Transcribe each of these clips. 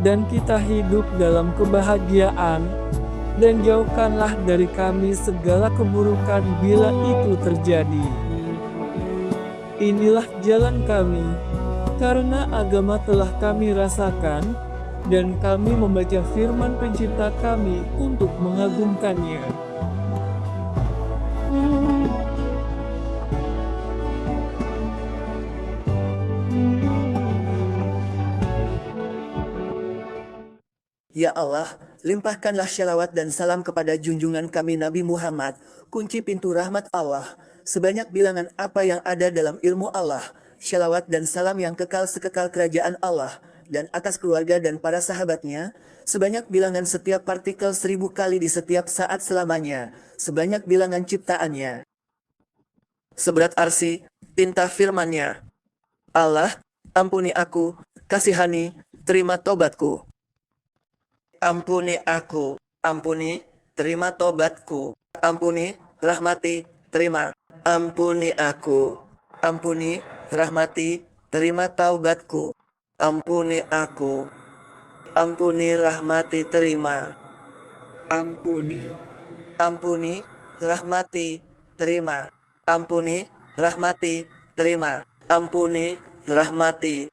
dan kita hidup dalam kebahagiaan, dan jauhkanlah dari kami segala keburukan bila itu terjadi. Inilah jalan kami, karena agama telah kami rasakan, dan kami membaca firman Pencipta kami untuk mengagumkannya. Ya Allah, limpahkanlah shalawat dan salam kepada junjungan kami Nabi Muhammad, kunci pintu rahmat Allah, sebanyak bilangan apa yang ada dalam ilmu Allah, shalawat dan salam yang kekal sekekal kerajaan Allah, dan atas keluarga dan para sahabatnya, sebanyak bilangan setiap partikel 1000 kali di setiap saat selamanya, sebanyak bilangan ciptaannya. Seberat arsy, tinta firman-Nya. Allah, ampuni aku, kasihani, terima tobatku. Ampuni aku, ampuni, terima tobatku. Ampuni, rahmati, terima. Ampuni aku, ampuni, rahmati, terima taubatku. Ampuni aku, ampuni, rahmati, terima. Ampuni, ampuni, rahmati, terima. Ampuni, rahmati, terima. Ampuni, rahmati.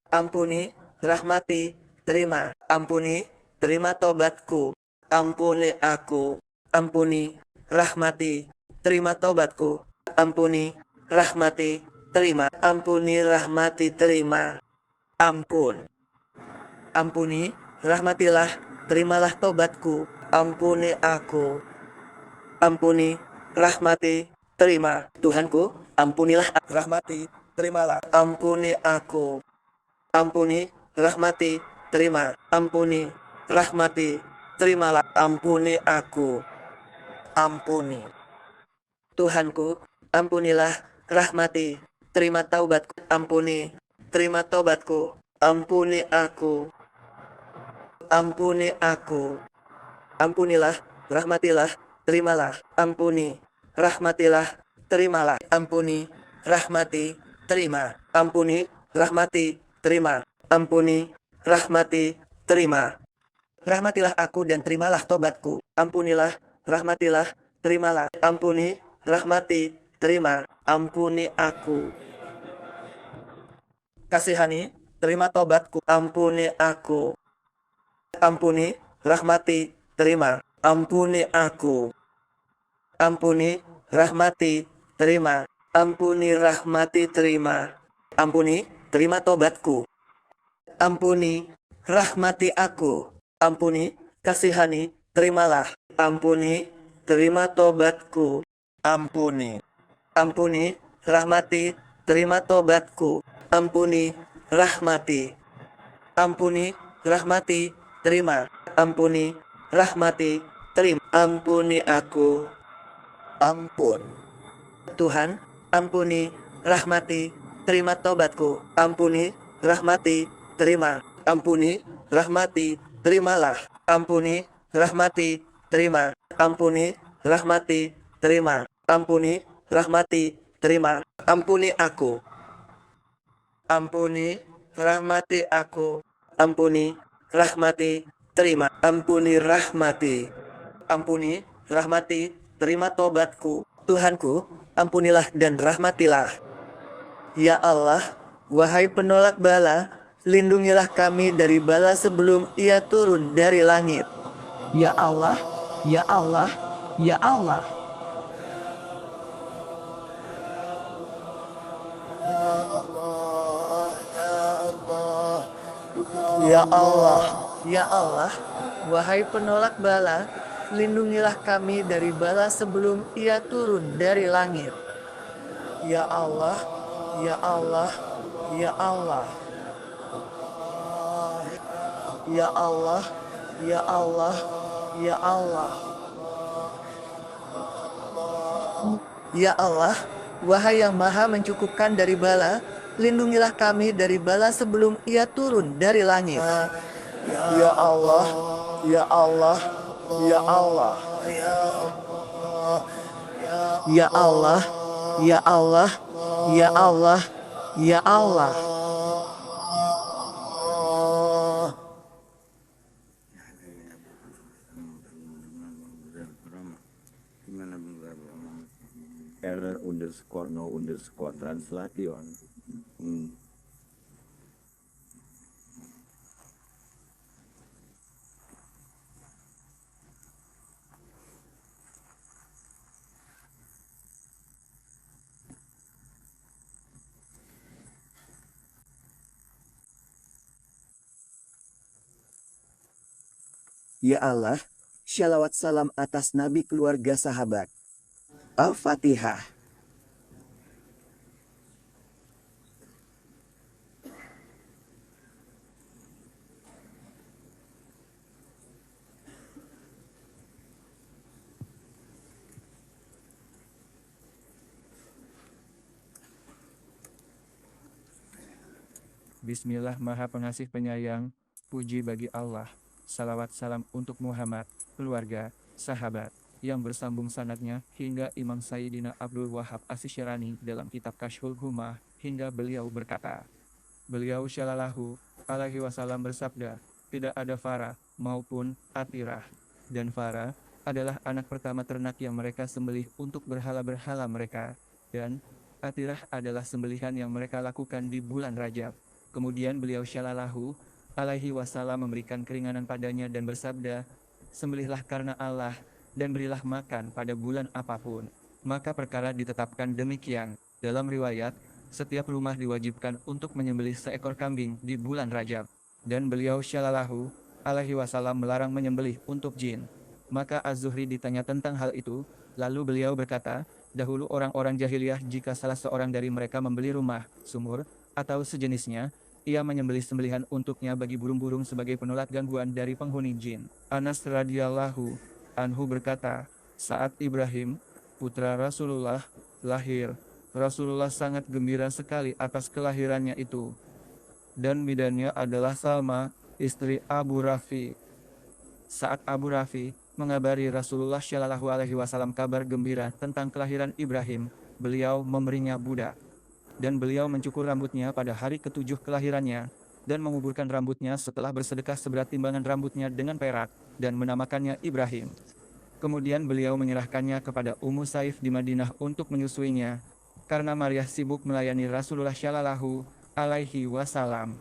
Ampuni, rahmati, terima. Ampuni, terima tobatku. Ampuni aku. Ampuni, rahmati, terima tobatku. Ampuni, rahmati, terima. Ampuni, rahmati, terima. Ampun. Ampuni, rahmatilah, terimalah tobatku. Ampuni aku. Ampuni, rahmati, terima. Tuhanku, ampunilah, rahmati, terimalah. Ampuni aku. Ampuni, rahmati, terima. Ampuni, rahmati, terimalah. Ampuni aku. Ampuni. Tuhanku, ampunilah, rahmati, terima taubatku. Ampuni, terima tobatku. Ampuni aku. Ampuni aku. Ampunilah, rahmatilah, terimalah. Ampuni, rahmatilah, terimalah. Ampuni, rahmati, terima. Ampuni, rahmati, terima. Ampuni, rahmati, terima. Rahmatilah aku dan terimalah tobatku. Ampunilah, rahmatilah, terimalah. Ampuni, rahmati, terima. Ampuni aku. Kasihani, terima tobatku. Ampuni aku. Ampuni, rahmati, terima. Ampuni aku. Ampuni, rahmati, terima. Ampuni, rahmati, terima. Ampuni, terima tobatku. Ampuni, rahmati aku. Ampuni, kasihani, terimalah. Ampuni, terima tobatku. Ampuni. Ampuni, rahmati, terima tobatku. Ampuni, rahmati. Ampuni, rahmati, terima. Ampuni, rahmati, terima. Ampuni aku. Ampun. Tuhan, ampuni, rahmati, terima tobatku. Ampuni, rahmati, terima. Ampuni, rahmati, terimalah. Ampuni, rahmati, terima. Ampuni, rahmati, terima. Ampuni, rahmati, terima. Ampuni aku. Ampuni, rahmati aku. Ampuni, rahmati, terima. Ampuni, rahmati. Ampuni, rahmati, terima tobatku. Tuhanku, ampunilah dan rahmatilah. Ya Allah, wahai penolak bala, lindungilah kami dari bala sebelum ia turun dari langit. Ya Allah, ya Allah, ya Allah. Ya Allah, ya Allah, wahai penolak bala, lindungilah kami dari bala sebelum ia turun dari langit. Ya Allah, ya Allah, ya Allah. Ya Allah, ya Allah, ya Allah. Ya Allah, wahai yang maha mencukupkan dari bala, lindungilah kami dari bala sebelum ia turun dari langit. Ya Allah, ya Allah, ya Allah. Ya Allah, ya Allah, ya Allah, ya Allah. _no_translation. Ya Allah, shalawat salam atas Nabi keluarga sahabat. Al-Fatihah. Bismillah Maha Pengasih Penyayang, puji bagi Allah, salawat salam untuk Muhammad, keluarga, sahabat, yang bersambung sanadnya hingga Imam Sayyidina Abdul Wahab As-Syirani dalam kitab Kashful Ghummah, hingga beliau berkata, beliau Shallallahu alaihi wasallam bersabda, tidak ada Farah maupun Atirah, dan Farah adalah anak pertama ternak yang mereka sembelih untuk berhala-berhala mereka, dan Atirah adalah sembelihan yang mereka lakukan di bulan Rajab. Kemudian beliau Shallallahu alaihi wasallam memberikan keringanan padanya dan bersabda, sembelihlah karena Allah dan berilah makan pada bulan apapun. Maka perkara ditetapkan demikian. Dalam riwayat, setiap rumah diwajibkan untuk menyembelih seekor kambing di bulan Rajab. Dan beliau Shallallahu alaihi wasallam melarang menyembelih untuk jin. Maka Az-Zuhri ditanya tentang hal itu, lalu beliau berkata, dahulu orang-orang jahiliyah jika salah seorang dari mereka membeli rumah, sumur, atau sejenisnya, ia menyembelih sembelihan untuknya bagi burung-burung sebagai penolak gangguan dari penghuni jin. Anas radhiyallahu anhu berkata, saat Ibrahim, putra Rasulullah, lahir, Rasulullah sangat gembira sekali atas kelahirannya itu. Dan bidannya adalah Salma, istri Abu Rafi. Saat Abu Rafi mengabari Rasulullah Shallallahu alaihi wasallam kabar gembira tentang kelahiran Ibrahim, beliau memberinya budak. Dan beliau mencukur rambutnya pada hari ke-7 kelahirannya, dan menguburkan rambutnya setelah bersedekah seberat timbangan rambutnya dengan perak, dan menamakannya Ibrahim. Kemudian beliau menyerahkannya kepada Ummu Saif di Madinah untuk menyusuinya, karena Maryah sibuk melayani Rasulullah Shallallahu alaihi wasallam.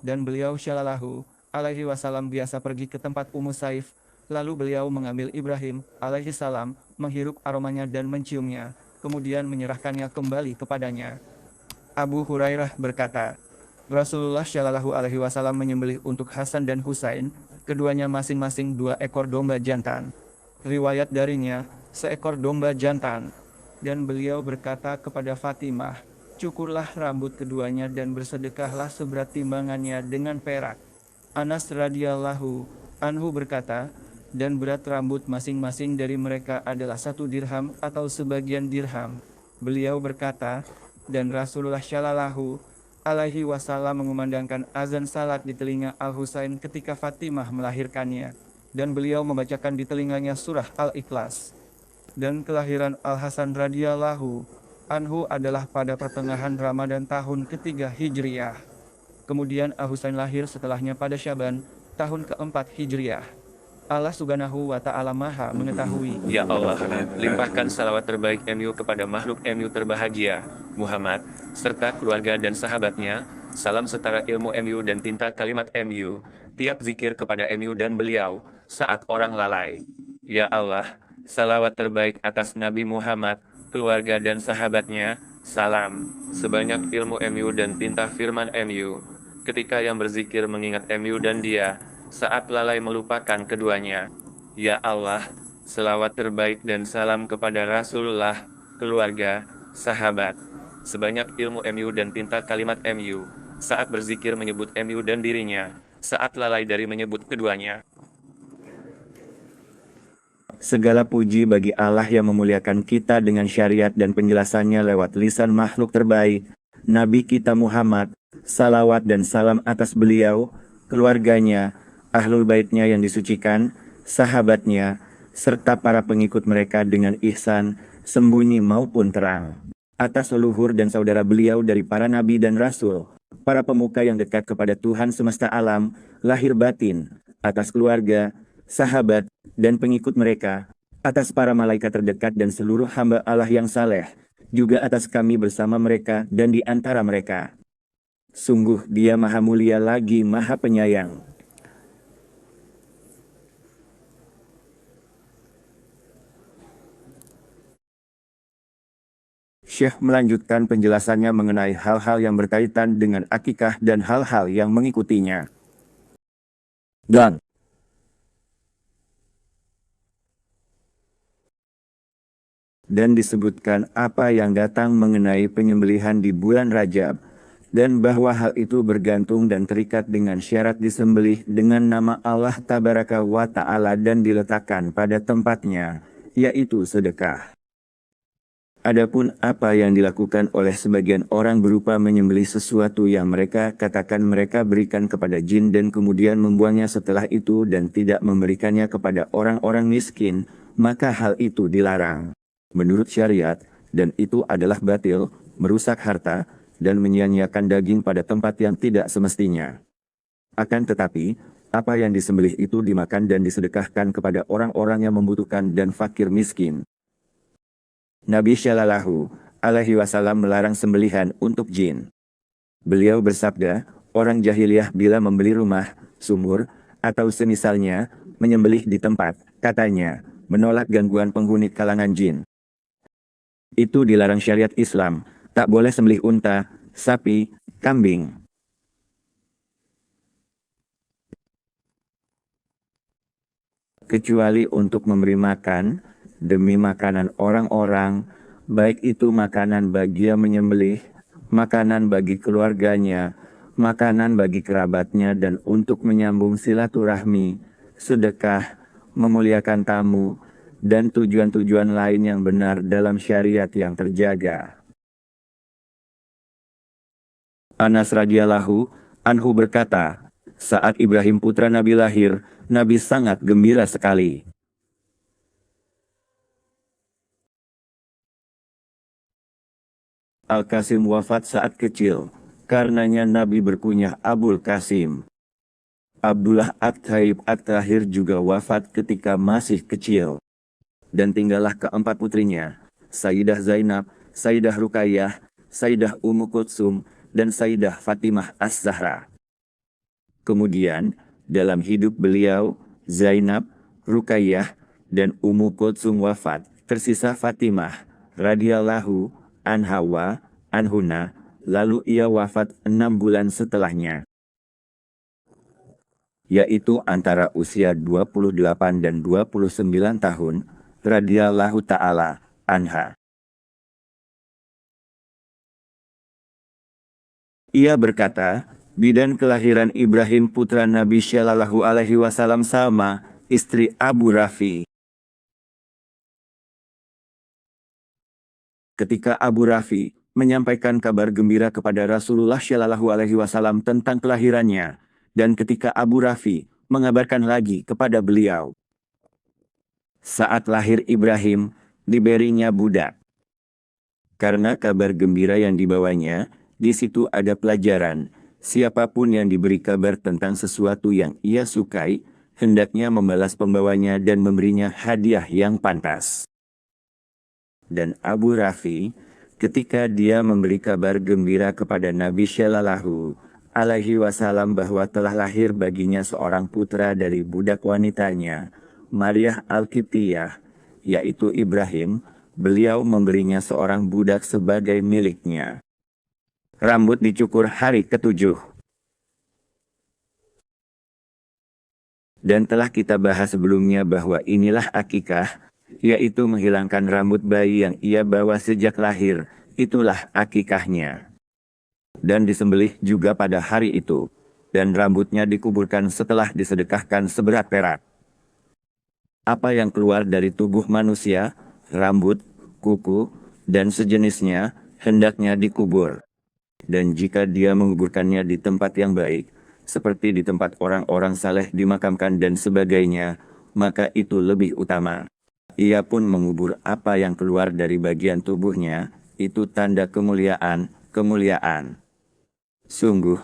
Dan beliau Shallallahu alaihi wasallam biasa pergi ke tempat Ummu Saif, lalu beliau mengambil Ibrahim alaihi salam, menghirup aromanya dan menciumnya, kemudian menyerahkannya kembali kepadanya. Abu Hurairah berkata, Rasulullah Shallallahu alaihi wasallam menyembelih untuk Hasan dan Husain, keduanya masing-masing 2 ekor domba jantan. Riwayat darinya, seekor domba jantan. Dan beliau berkata kepada Fatimah, cukurlah rambut keduanya dan bersedekahlah seberat timbangannya dengan perak. Anas radhiyallahu anhu berkata, dan berat rambut masing-masing dari mereka adalah 1 dirham atau sebagian dirham. Beliau berkata, dan Rasulullah Shallallahu alaihi wasallam mengumandangkan azan salat di telinga Al-Husain ketika Fatimah melahirkannya, dan beliau membacakan di telinganya surah Al-Ikhlas. Dan kelahiran Al-Hasan radhiyallahu anhu adalah pada pertengahan Ramadan tahun ke-3 Hijriah. Kemudian Al-Husain lahir setelahnya pada Syaban tahun ke-4 Hijriah. Allah Subhanahu wa Ta'ala Maha mengetahui. Ya Allah, limpahkan salawat terbaik MU kepada makhluk MU terbahagia, Muhammad, serta keluarga dan sahabatnya. Salam setara ilmu MU dan tinta kalimat MU, tiap zikir kepada MU dan beliau, saat orang lalai. Ya Allah, salawat terbaik atas Nabi Muhammad, keluarga dan sahabatnya. Salam, sebanyak ilmu MU dan tinta firman MU, ketika yang berzikir mengingat MU dan dia, saat lalai melupakan keduanya. Ya Allah, selawat terbaik dan salam kepada Rasulullah, keluarga, sahabat, sebanyak ilmu MU dan tinta kalimat MU, saat berzikir menyebut MU dan dirinya, saat lalai dari menyebut keduanya. Segala puji bagi Allah yang memuliakan kita dengan syariat dan penjelasannya lewat lisan makhluk terbaik, Nabi kita Muhammad. Salawat dan salam atas beliau, keluarganya, ahlul baitnya yang disucikan, sahabatnya, serta para pengikut mereka dengan ihsan, sembunyi maupun terang. Atas leluhur dan saudara beliau dari para nabi dan rasul, para pemuka yang dekat kepada Tuhan semesta alam, lahir batin, atas keluarga, sahabat, dan pengikut mereka, atas para malaikat terdekat dan seluruh hamba Allah yang saleh, juga atas kami bersama mereka dan di antara mereka. Sungguh Dia Maha Mulia lagi Maha Penyayang. Syekh melanjutkan penjelasannya mengenai hal-hal yang berkaitan dengan akikah dan hal-hal yang mengikutinya. Dan disebutkan apa yang datang mengenai penyembelihan di bulan Rajab, dan bahwa hal itu bergantung dan terikat dengan syarat disembelih dengan nama Allah Tabaraka wa Ta'ala dan diletakkan pada tempatnya, yaitu sedekah. Adapun apa yang dilakukan oleh sebagian orang berupa menyembelih sesuatu yang mereka katakan mereka berikan kepada jin dan kemudian membuangnya setelah itu dan tidak memberikannya kepada orang-orang miskin, maka hal itu dilarang menurut syariat, dan itu adalah batil, merusak harta, dan menyia-nyiakan daging pada tempat yang tidak semestinya. Akan tetapi, apa yang disembelih itu dimakan dan disedekahkan kepada orang-orang yang membutuhkan dan fakir miskin. Nabi Shallallahu Alaihi Wasallam melarang sembelihan untuk jin. Beliau bersabda, orang jahiliyah bila membeli rumah, sumur, atau semisalnya, menyembelih di tempat, katanya, menolak gangguan penghuni kalangan jin. Itu dilarang syariat Islam, tak boleh sembelih unta, sapi, kambing. Kecuali untuk memberi makan, demi makanan orang-orang, baik itu makanan bagi yang menyembelih, makanan bagi keluarganya, makanan bagi kerabatnya dan untuk menyambung silaturahmi, sedekah, memuliakan tamu, dan tujuan-tujuan lain yang benar dalam syariat yang terjaga. Anas radhiyallahu anhu berkata, saat Ibrahim putra Nabi lahir, Nabi sangat gembira sekali. Al-Qasim wafat saat kecil, karenanya Nabi berkunyah Abul Qasim. Abdullah At-Taib At-Tahir juga wafat ketika masih kecil. Dan tinggallah keempat putrinya, Sayyidah Zainab, Sayyidah Ruqayyah, Sayyidah Ummu Kulsum, dan Sayyidah Fatimah As-Zahra. Kemudian, dalam hidup beliau, Zainab, Ruqayyah, dan Ummu Kulsum wafat, tersisa Fatimah, radhiyallahu anha anhuna, lalu ia wafat 6 bulan setelahnya, yaitu antara usia 28 dan 29 tahun, radhiyallahu ta'ala anha. Ia berkata, bidan kelahiran Ibrahim putra Nabi Shallallahu Alaihi Wasallam Salma, istri Abu Rafi. Ketika Abu Rafi menyampaikan kabar gembira kepada Rasulullah Shallallahu Alaihi Wasallam tentang kelahirannya, dan ketika Abu Rafi mengabarkan lagi kepada beliau, saat lahir Ibrahim, diberinya budak. Karena kabar gembira yang dibawanya, di situ ada pelajaran. Siapapun yang diberi kabar tentang sesuatu yang ia sukai, hendaknya membalas pembawanya dan memberinya hadiah yang pantas. Dan Abu Rafi, ketika dia memberi kabar gembira kepada Nabi Shallallahu Alaihi Wasallam bahwa telah lahir baginya seorang putra dari budak wanitanya, Maryah Al-Qibtiyah, yaitu Ibrahim, beliau memberinya seorang budak sebagai miliknya. Rambut dicukur hari ke-7. Dan telah kita bahas sebelumnya bahwa inilah akikah, yaitu menghilangkan rambut bayi yang ia bawa sejak lahir, itulah akikahnya. Dan disembelih juga pada hari itu, dan rambutnya dikuburkan setelah disedekahkan seberat perak. Apa yang keluar dari tubuh manusia, rambut, kuku, dan sejenisnya, hendaknya dikubur. Dan jika dia menguburkannya di tempat yang baik, seperti di tempat orang-orang saleh dimakamkan dan sebagainya, maka itu lebih utama. Ia pun mengubur apa yang keluar dari bagian tubuhnya, itu tanda kemuliaan. Sungguh,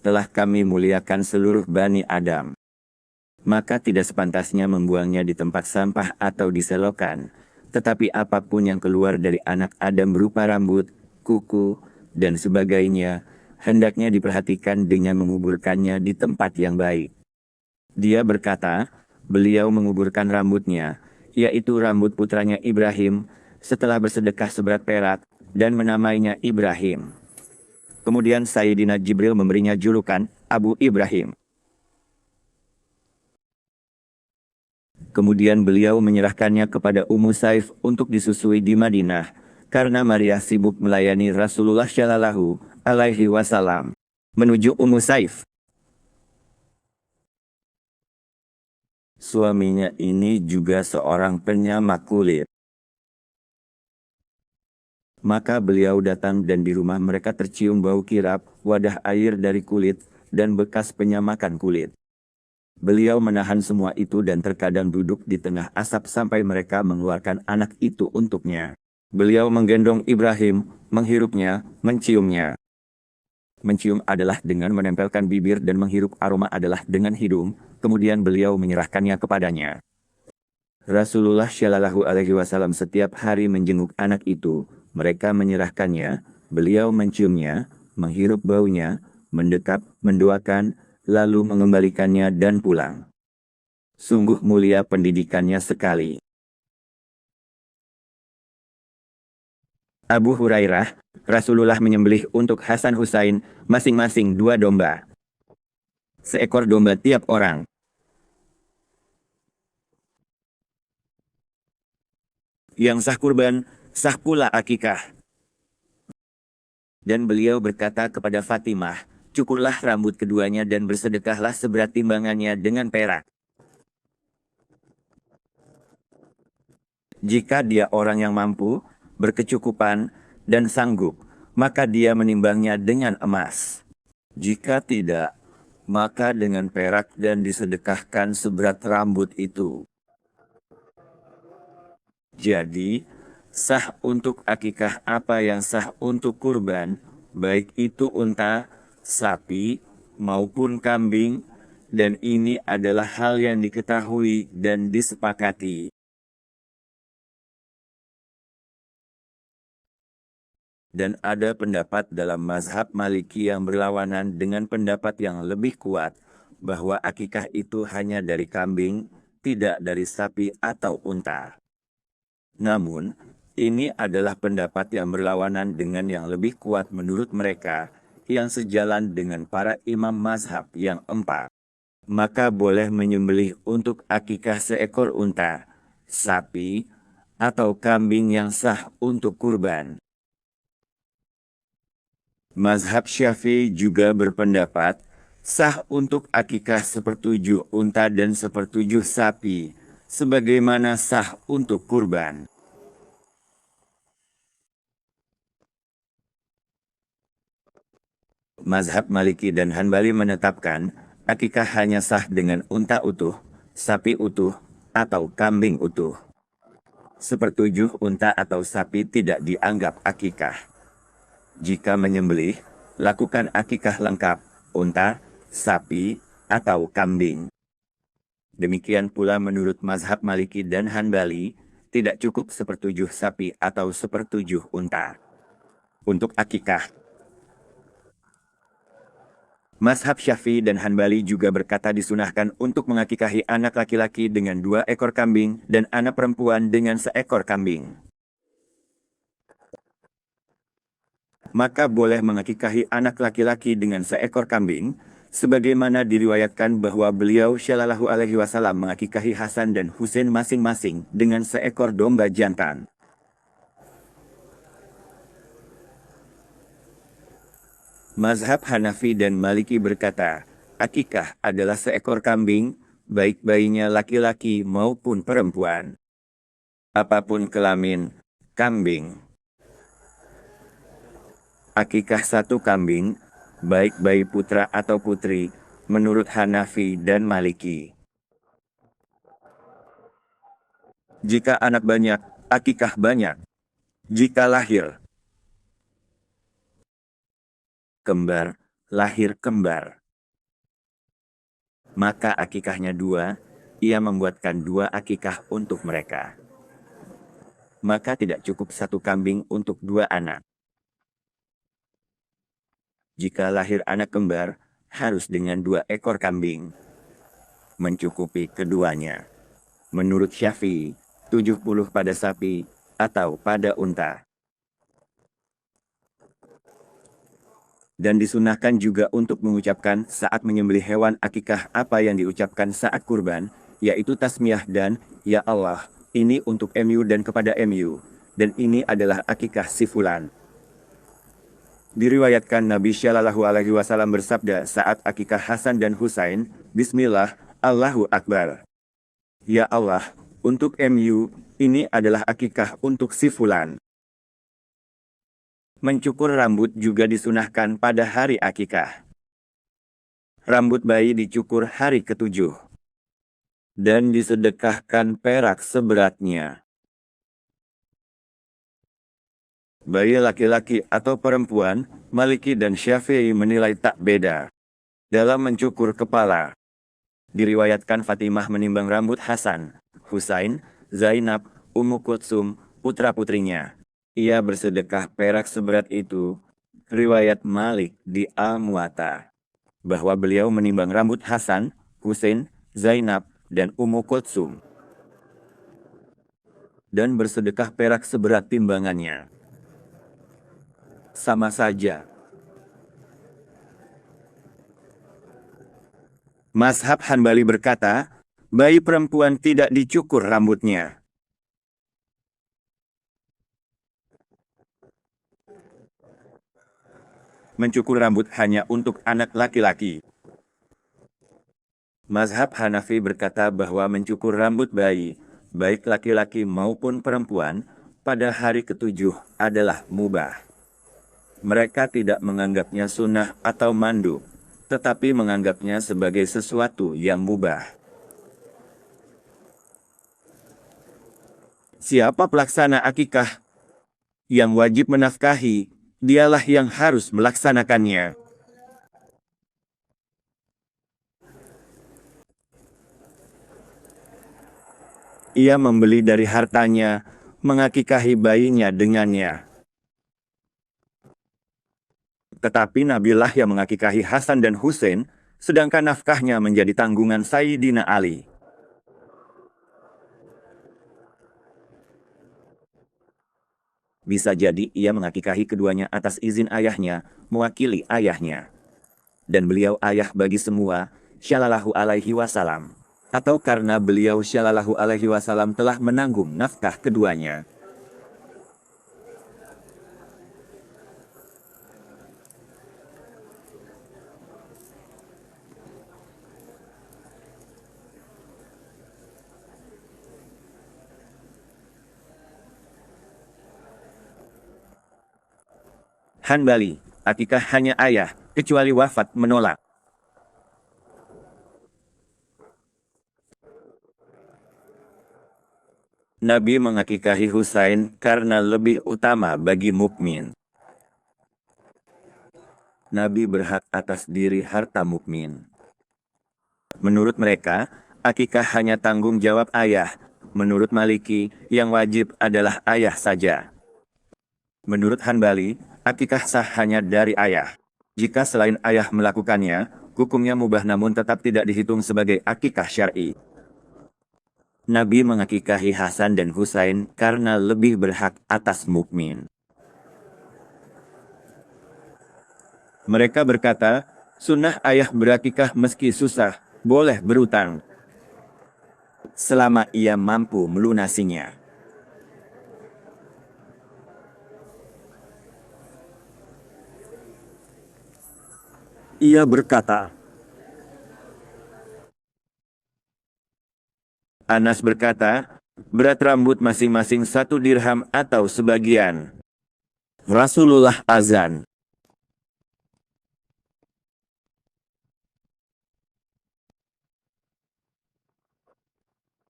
telah kami muliakan seluruh Bani Adam. Maka tidak sepantasnya membuangnya di tempat sampah atau di selokan, Tetapi apapun yang keluar dari anak Adam berupa rambut, kuku, dan sebagainya, hendaknya diperhatikan dengan menguburkannya di tempat yang baik. Dia berkata, beliau menguburkan rambutnya, yaitu rambut putranya Ibrahim, setelah bersedekah seberat perak, dan menamainya Ibrahim. Kemudian Sayyidina Jibril memberinya julukan Abu Ibrahim. Kemudian beliau menyerahkannya kepada Ummu Saif untuk disusui di Madinah, karena Maria sibuk melayani Rasulullah Shallallahu Alaihi Wasallam. Menuju Ummu Saif. Suaminya ini juga seorang penyamak kulit. Maka beliau datang dan di rumah mereka tercium bau kirap, wadah air dari kulit, dan bekas penyamakan kulit. Beliau menahan semua itu dan terkadang duduk di tengah asap sampai mereka mengeluarkan anak itu untuknya. Beliau menggendong Ibrahim, menghirupnya, menciumnya. Mencium adalah dengan menempelkan bibir dan menghirup aroma adalah dengan hidung, kemudian beliau menyerahkannya kepadanya. Rasulullah Shallallahu Alaihi Wasallam setiap hari menjenguk anak itu, mereka menyerahkannya, beliau menciumnya, menghirup baunya, mendekap, mendoakan, lalu mengembalikannya dan pulang. Sungguh mulia pendidikannya sekali. Abu Hurairah, Rasulullah menyembelih untuk Hasan Husain, masing-masing 2 domba. Seekor domba tiap orang. Yang sah kurban, sah pula akikah. Dan beliau berkata kepada Fatimah, cukurlah rambut keduanya dan bersedekahlah seberat timbangannya dengan perak. Jika dia orang yang mampu, berkecukupan, dan sanggup, maka dia menimbangnya dengan emas. Jika tidak, maka dengan perak dan disedekahkan seberat rambut itu. Jadi, sah untuk akikah apa yang sah untuk kurban, baik itu unta, sapi, maupun kambing, dan ini adalah hal yang diketahui dan disepakati. Dan ada pendapat dalam mazhab Maliki yang berlawanan dengan pendapat yang lebih kuat, bahwa akikah itu hanya dari kambing, tidak dari sapi atau unta. Namun, ini adalah pendapat yang berlawanan dengan yang lebih kuat menurut mereka, yang sejalan dengan para imam mazhab yang 4. Maka boleh menyembelih untuk akikah seekor unta, sapi, atau kambing yang sah untuk kurban. Mazhab Syafi'i juga berpendapat, sah untuk akikah 1/7 unta dan 1/7 sapi, sebagaimana sah untuk kurban. Mazhab Maliki dan Hanbali menetapkan, akikah hanya sah dengan unta utuh, sapi utuh, atau kambing utuh. 1/7 unta atau sapi tidak dianggap akikah. Jika menyembelih, lakukan akikah lengkap, unta, sapi, atau kambing. Demikian pula menurut mazhab Maliki dan Hanbali, tidak cukup 1/7 sapi atau 1/7 unta. Untuk akikah, mazhab Syafi'i dan Hanbali juga berkata disunahkan untuk mengakikahi anak laki-laki dengan 2 ekor kambing dan anak perempuan dengan 1 kambing. Maka boleh mengakikahi anak laki-laki dengan 1 kambing, sebagaimana diriwayatkan bahwa beliau Shallallahu Alaihi Wasallam mengakikahi Hasan dan Husain masing-masing dengan 1 domba jantan. Mazhab Hanafi dan Maliki berkata, akikah adalah 1 kambing, baik bayinya laki-laki maupun perempuan. Apapun kelamin, kambing. Akikah 1 kambing, baik bayi putra atau putri, menurut Hanafi dan Maliki. Jika anak banyak, akikah banyak. Jika lahir kembar, lahir kembar, maka akikahnya 2, ia membuatkan 2 akikah untuk mereka. maka tidak cukup satu kambing untuk 2 anak. Jika lahir anak kembar, harus dengan 2 ekor kambing. Mencukupi keduanya. Menurut Syafi'i, 70 pada sapi atau pada unta. Dan disunahkan juga untuk mengucapkan saat menyembelih hewan akikah apa yang diucapkan saat kurban, yaitu tasmiyah dan, Ya Allah, ini untuk MU dan kepada MU, dan ini adalah akikah si fulan. Diriwayatkan Nabi Shallallahu Alaihi Wasallam bersabda saat akikah Hasan dan Husain, Bismillah, Allahu Akbar. Ya Allah, untuk MU, ini adalah akikah untuk si fulan. Mencukur rambut juga disunahkan pada hari akikah. Rambut bayi dicukur hari ke-7. Dan disedekahkan perak seberatnya. Bayi laki-laki atau perempuan, Maliki dan Syafi'i menilai tak beda. Dalam mencukur kepala, diriwayatkan Fatimah menimbang rambut Hasan, Husain, Zainab, Ummu Kulsum, putra-putrinya. Ia bersedekah perak seberat itu. Riwayat Malik di Al-Muwatta, bahwa beliau menimbang rambut Hasan, Husain, Zainab, dan Ummu Kulsum. Dan bersedekah perak seberat timbangannya. Sama saja. Mazhab Hanbali berkata, bayi perempuan tidak dicukur rambutnya. Mencukur rambut hanya untuk anak laki-laki. Mazhab Hanafi berkata bahwa mencukur rambut bayi, baik laki-laki maupun perempuan, pada hari ke-7 adalah mubah. Mereka tidak menganggapnya sunnah atau mandu, tetapi menganggapnya sebagai sesuatu yang mubah. Siapa pelaksana akikah yang wajib menafkahi, dialah yang harus melaksanakannya. Ia membeli dari hartanya, mengakikahi bayinya dengannya. Tetapi Nabilah yang mengakikahi Hasan dan Husain, sedangkan nafkahnya menjadi tanggungan Sayyidina Ali. Bisa jadi ia mengakikahi keduanya atas izin ayahnya, mewakili ayahnya. Dan beliau ayah bagi semua, Shallallahu Alaihi Wasallam. Atau karena beliau Shallallahu Alaihi Wasallam telah menanggung nafkah keduanya. Hanbali, akikah hanya ayah, kecuali wafat menolak. Nabi mengakikahi Husain karena lebih utama bagi mukmin. Nabi berhak atas diri harta mukmin. Menurut mereka, akikah hanya tanggung jawab ayah. Menurut Maliki, yang wajib adalah ayah saja. Menurut Hanbali, akikah sah hanya dari ayah. Jika selain ayah melakukannya, hukumnya mubah namun tetap tidak dihitung sebagai akikah syar'i. Nabi mengakikahi Hasan dan Husain karena lebih berhak atas mukmin. Mereka berkata, sunnah ayah berakikah meski susah, boleh berutang, selama ia mampu melunasinya. Ia berkata, Anas berkata, berat rambut masing-masing 1 dirham atau sebagian. Rasulullah azan.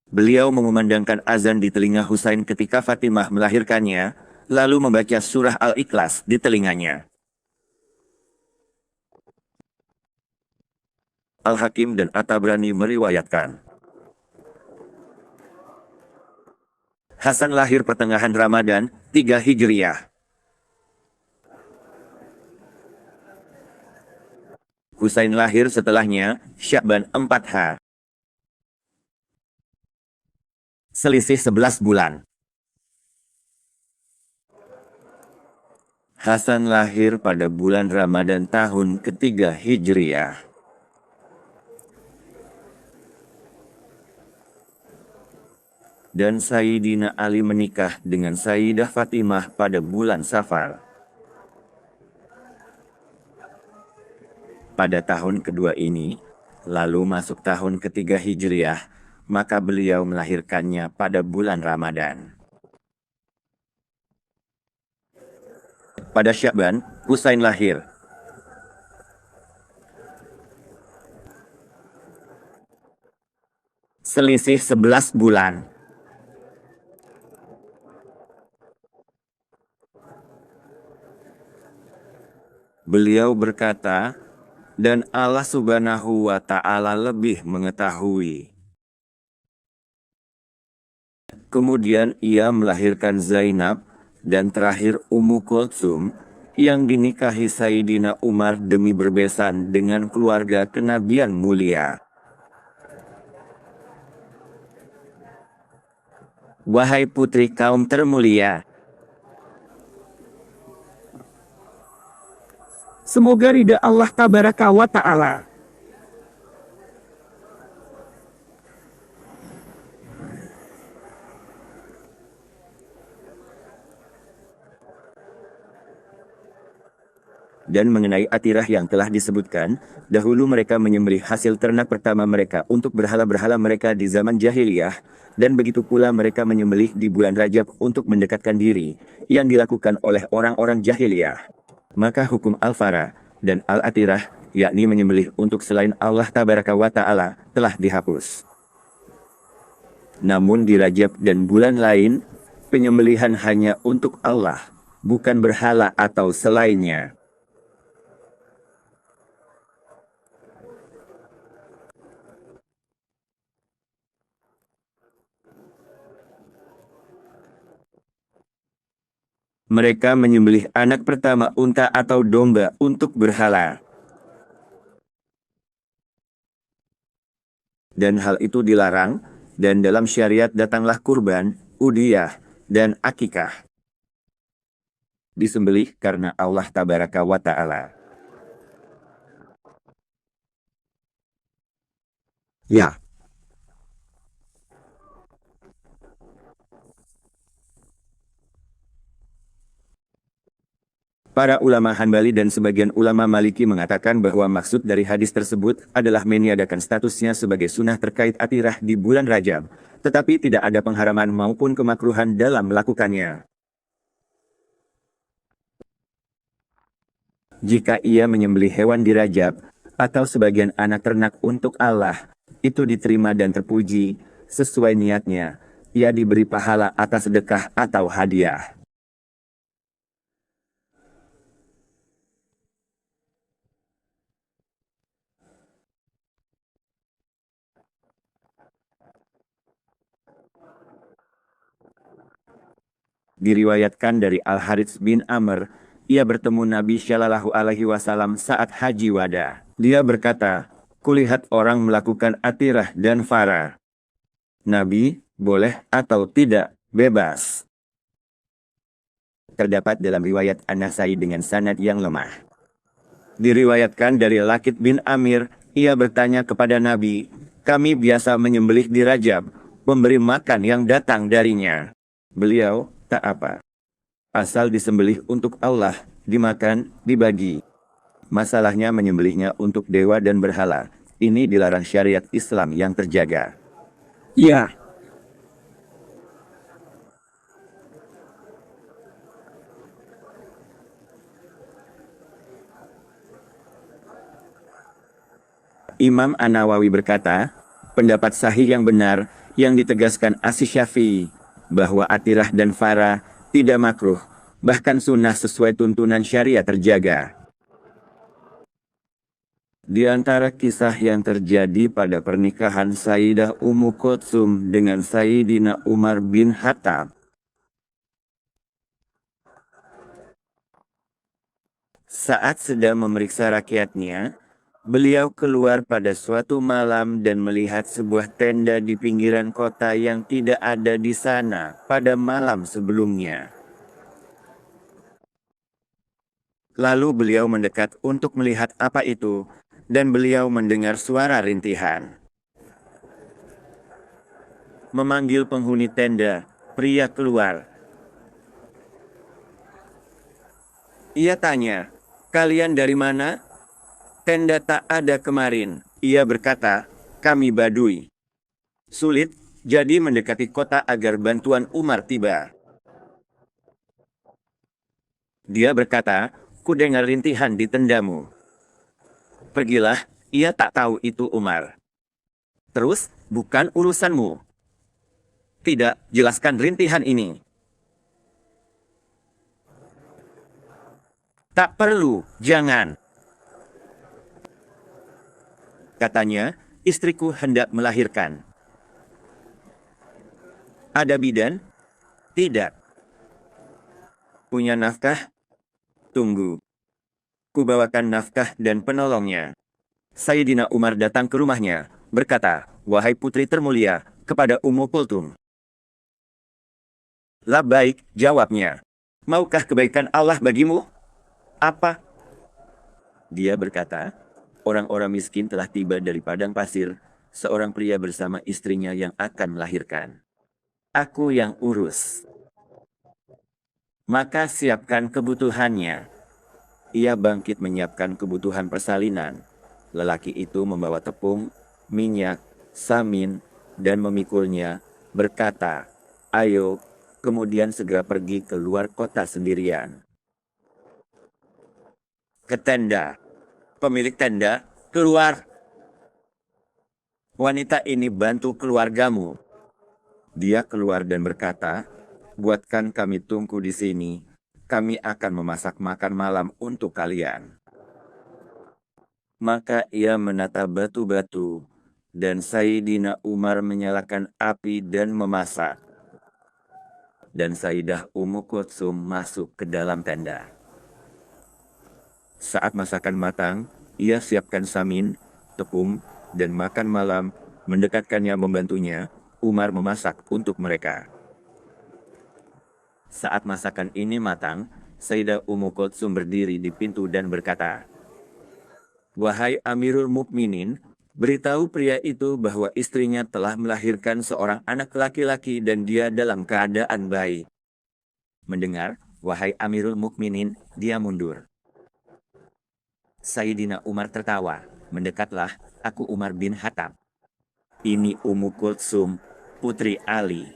Beliau mengumandangkan azan di telinga Husain ketika Fatimah melahirkannya, lalu membaca surah Al-Ikhlas di telinganya. Al-Hakim dan At-Tabrani meriwayatkan. Hasan lahir pertengahan Ramadan, 3 Hijriah. Husain lahir setelahnya, Sya'ban 4H. Selisih 11 bulan. Hasan lahir pada bulan Ramadan tahun ketiga Hijriah. Dan Sayyidina Ali menikah dengan Sayyidah Fatimah pada bulan Safar. Pada tahun kedua ini, lalu masuk tahun ketiga Hijriah, maka beliau melahirkannya pada bulan Ramadan. Pada Sya'ban, Husain lahir. Selisih 11 bulan. Beliau berkata, dan Allah Subhanahu wa Ta'ala lebih mengetahui. Kemudian ia melahirkan Zainab dan terakhir Ummu Kultsum yang dinikahi Sayyidina Umar demi berbesan dengan keluarga kenabian mulia. Wahai putri kaum termulia, Semoga ridha Allah Tabaraka wa Ta'ala. dan mengenai Atirah yang telah disebutkan, dahulu mereka menyembelih hasil ternak pertama mereka untuk berhala-berhala mereka di zaman jahiliyah, dan begitu pula mereka menyembelih di bulan Rajab untuk mendekatkan diri, yang dilakukan oleh orang-orang jahiliyah. Maka hukum Al-Fara dan Al-Atirah, yakni menyembelih untuk selain Allah Tabaraka wa Ta'ala, telah dihapus. Namun di Rajab dan bulan lain, penyembelihan hanya untuk Allah, bukan berhala atau selainnya. Mereka menyembelih anak pertama unta atau domba untuk berhala. Dan hal itu dilarang, dan dalam syariat datanglah kurban, udhiyah, dan akikah. Disembelih karena Allah Tabaraka wa Ta'ala. Ya. Para ulama Hanbali dan sebagian ulama Maliki mengatakan bahwa maksud dari hadis tersebut adalah meniadakan statusnya sebagai sunnah terkait Atirah di bulan Rajab, tetapi tidak ada pengharaman maupun kemakruhan dalam melakukannya. Jika ia menyembelih hewan di Rajab, atau sebagian anak ternak untuk Allah, itu diterima dan terpuji, sesuai niatnya, ia diberi pahala atas sedekah atau hadiah. Diriwayatkan dari Al-Harits bin Amr, ia bertemu Nabi Shallallahu Alaihi Wasallam saat haji wada. Dia berkata, kulihat orang melakukan Atirah dan Farah. Nabi, boleh atau tidak, bebas. Terdapat dalam riwayat An-Nasai dengan sanad yang lemah. Diriwayatkan dari Lakit bin Amir, ia bertanya kepada Nabi, kami biasa menyembelih di Rajab, memberi makan yang datang darinya. Beliau, tak apa. Asal disembelih untuk Allah, dimakan, dibagi. Masalahnya menyembelihnya untuk dewa dan berhala. Ini dilarang syariat Islam yang terjaga. Ya. Imam An-Nawawi berkata, pendapat sahih yang benar yang ditegaskan Asy-Syafi'i, bahwa Atirah dan Farah tidak makruh, bahkan sunnah sesuai tuntunan syariat terjaga. Di antara kisah yang terjadi pada pernikahan Sayyidah Ummu Kultsum dengan Sayyidina Umar bin Khattab, saat sedang memeriksa rakyatnya, beliau keluar pada suatu malam dan melihat sebuah tenda di pinggiran kota yang tidak ada di sana pada malam sebelumnya. Lalu beliau mendekat untuk melihat apa itu, dan beliau mendengar suara rintihan. Memanggil penghuni tenda, pria keluar. Ia tanya, "Kalian dari mana?" "Tenda tak ada kemarin." Ia berkata, "Kami Badui. Sulit, jadi mendekati kota agar bantuan Umar tiba." Dia berkata, "Ku dengar rintihan di tendamu." "Pergilah," ia tak tahu itu Umar. "Terus, bukan urusanmu." "Tidak, jelaskan rintihan ini." "Tak perlu, jangan." Katanya, "Istriku hendak melahirkan." "Ada bidan?" "Tidak." "Punya nafkah?" "Tunggu. Kubawakan nafkah dan penolongnya." Sayyidina Umar datang ke rumahnya, berkata, "Wahai putri termulia, kepada Ummu Kulthum." "Labbaik," jawabnya. "Maukah kebaikan Allah bagimu?" "Apa?" Dia berkata, "Orang-orang miskin telah tiba dari padang pasir, seorang pria bersama istrinya yang akan melahirkan. Aku yang urus. Maka siapkan kebutuhannya." Ia bangkit menyiapkan kebutuhan persalinan. Lelaki itu membawa tepung, minyak, samin, dan memikulnya, berkata, "Ayo," kemudian segera pergi keluar kota sendirian. Ke tenda. Pemilik tenda, "Keluar. Wanita ini bantu keluargamu." Dia keluar dan berkata, "Buatkan kami tungku di sini. Kami akan memasak makan malam untuk kalian." Maka ia menata batu-batu, dan Sayyidina Umar menyalakan api dan memasak. Dan Sayyidah Ummu Kultsum masuk ke dalam tenda. Saat masakan matang, ia siapkan samin, tepung, dan makan malam, mendekatkannya membantunya. Umar memasak untuk mereka. Saat masakan ini matang, Sayyidah Ummu Kultsum berdiri di pintu dan berkata, "Wahai Amirul Mukminin, beritahu pria itu bahwa istrinya telah melahirkan seorang anak laki-laki dan dia dalam keadaan baik." Mendengar, "Wahai Amirul Mukminin," dia mundur. Sayyidina Umar tertawa, "Mendekatlah, aku Umar bin Khattab. Ini Ummu Kultsum, putri Ali.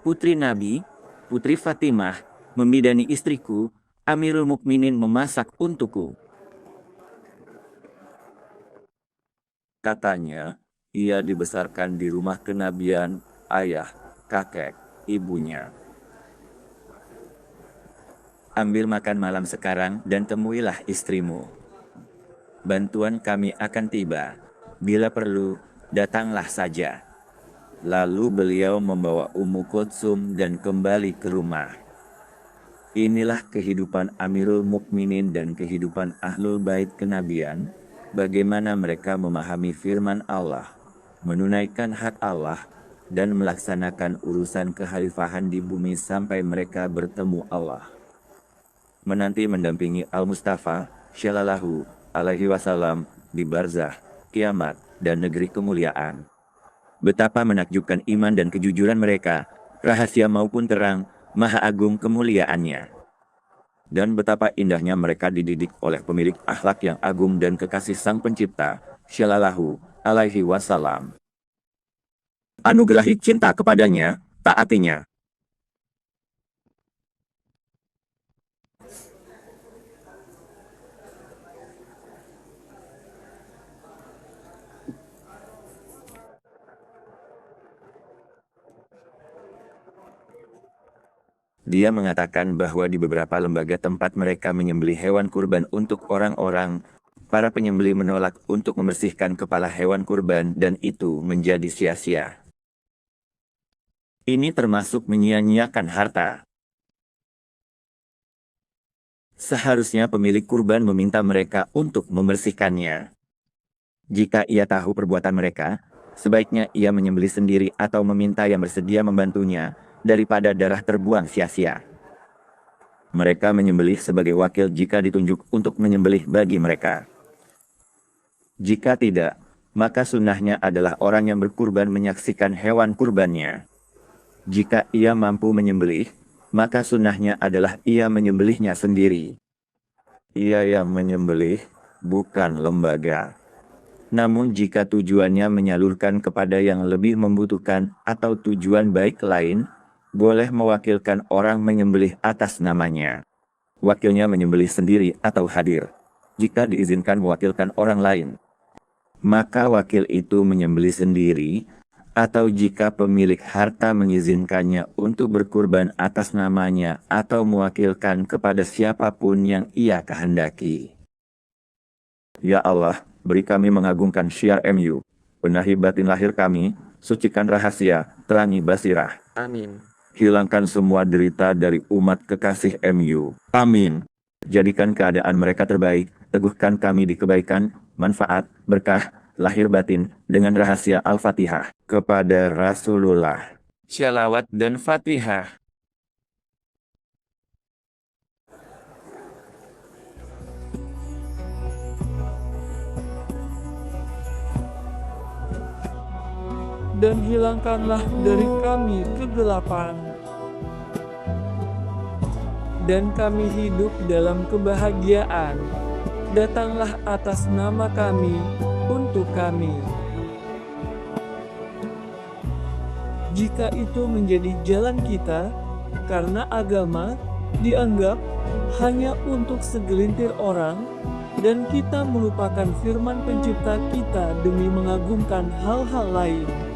Putri Nabi, putri Fatimah, membidani istriku, Amirul Mukminin memasak untukku." Katanya, ia dibesarkan di rumah kenabian, ayah, kakek, ibunya. "Ambil makan malam sekarang dan temuilah istrimu. Bantuan kami akan tiba. Bila perlu, datanglah saja." Lalu beliau membawa Ummu Kultsum dan kembali ke rumah. Inilah kehidupan Amirul Mukminin dan kehidupan Ahlul Bait kenabian, bagaimana mereka memahami firman Allah, menunaikan hak Allah, dan melaksanakan urusan kekhalifahan di bumi sampai mereka bertemu Allah. Menanti mendampingi Al-Mustafa, Shallallahu Alaihi Wasallam, di barzah, kiamat, dan negeri kemuliaan. Betapa menakjubkan iman dan kejujuran mereka, rahasia maupun terang, maha agung kemuliaannya. Dan betapa indahnya mereka dididik oleh pemilik akhlak yang agung dan kekasih Sang Pencipta, Shallallahu Alaihi Wasallam. Anugerahi cinta kepadanya, taatinya. Dia mengatakan bahwa di beberapa lembaga tempat mereka menyembelih hewan kurban untuk orang-orang, para penyembelih menolak untuk membersihkan kepala hewan kurban dan itu menjadi sia-sia. Ini termasuk menyia-nyiakan harta. Seharusnya pemilik kurban meminta mereka untuk membersihkannya. Jika ia tahu perbuatan mereka, sebaiknya ia menyembelih sendiri atau meminta yang bersedia membantunya daripada darah terbuang sia-sia. Mereka menyembelih sebagai wakil jika ditunjuk untuk menyembelih bagi mereka. Jika tidak, maka sunnahnya adalah orang yang berkurban menyaksikan hewan kurbannya. Jika ia mampu menyembelih, maka sunnahnya adalah ia menyembelihnya sendiri. Ia yang menyembelih, bukan lembaga. Namun jika tujuannya menyalurkan kepada yang lebih membutuhkan atau tujuan baik lain, boleh mewakilkan orang menyembelih atas namanya. Wakilnya menyembelih sendiri atau hadir. Jika diizinkan mewakilkan orang lain, maka wakil itu menyembelih sendiri, atau jika pemilik harta mengizinkannya untuk berkurban atas namanya atau mewakilkan kepada siapapun yang ia kehendaki. Ya Allah, beri kami mengagungkan syiar MU, benahi batin lahir kami, sucikan rahasia, terangi basirah. Amin. Hilangkan semua derita dari umat kekasih MU. Amin. Jadikan keadaan mereka terbaik, teguhkan kami di kebaikan, manfaat, berkah, lahir batin, dengan rahasia Al-Fatihah. Kepada Rasulullah. Shalawat dan Fatihah. Dan hilangkanlah dari kami kegelapan. Dan kami hidup dalam kebahagiaan. Datanglah atas nama kami, untuk kami. Jika itu menjadi jalan kita, karena agama dianggap hanya untuk segelintir orang, dan kita melupakan firman pencipta kita demi mengagumkan hal-hal lain.